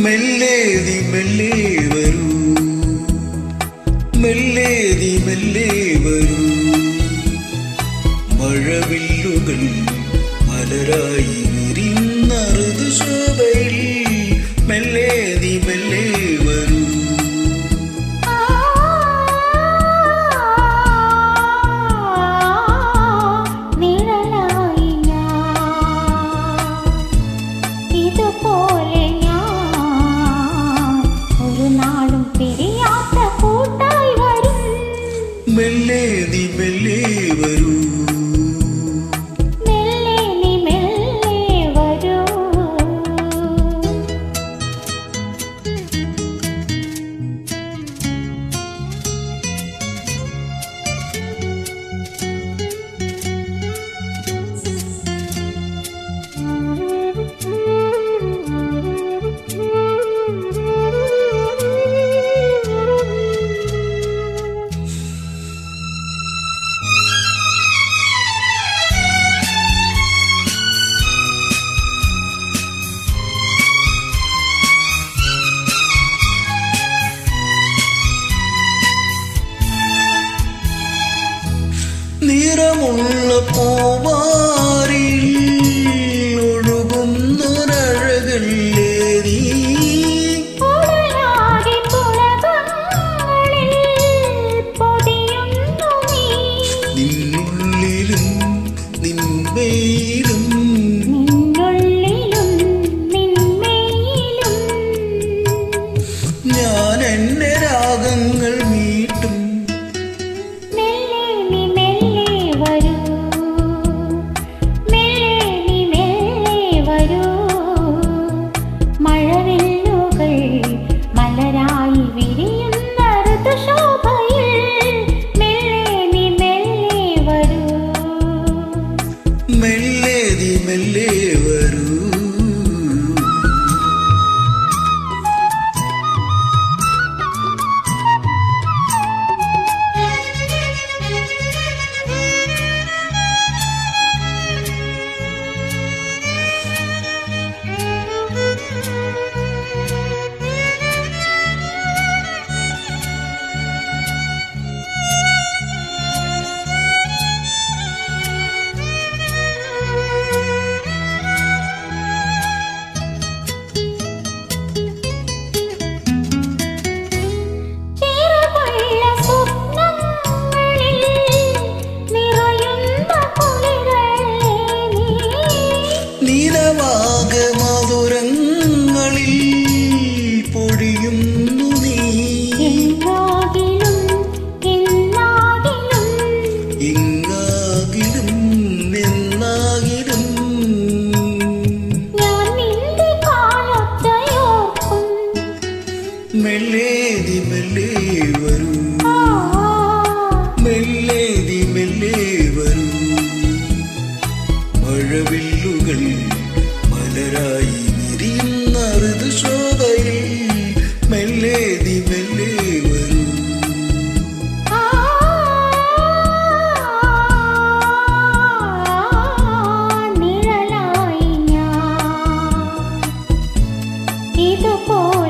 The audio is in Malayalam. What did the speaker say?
മെല്ലേതി മെല്ലെ വരൂ, മെല്ലേതി മെല്ലെ വരൂ. മഴവില്ലുകൾ മലരായി വിരിയുന്ന ഋതുശോഭയിൽ മെല്ലേതി മെല്ലെ വരൂ. മെല്ലേതി മെല്ലെ വരൂ, നിറമുള്ള പൂവാരിൽ ഒഴുകുന്നൊരഴകല്ലേ നീ. നിന്നുള്ളിലും നിന്മയിലും ഞാൻ എന്റെ രാഗങ്ങൾ മീട്ടും. മെല്ലേതി മെല്ലെ വരൂ, മധുരങ്ങളിൽ പൊഴിയുന്നു നീ. ഇങ്ങാകിലും നിന്നാകിലും മെല്ലേതി മെല്ലെ വരൂ, മെല്ലേതി മെല്ലെ വരൂ. മഴവില്ലുകൾ മലരായി വിരിയുന്ന ഋതുശോഭയിൽ മെല്ലേതി മെല്ലെ വരൂ. നിഴലായി ഞാൻ ഇതുപോലെ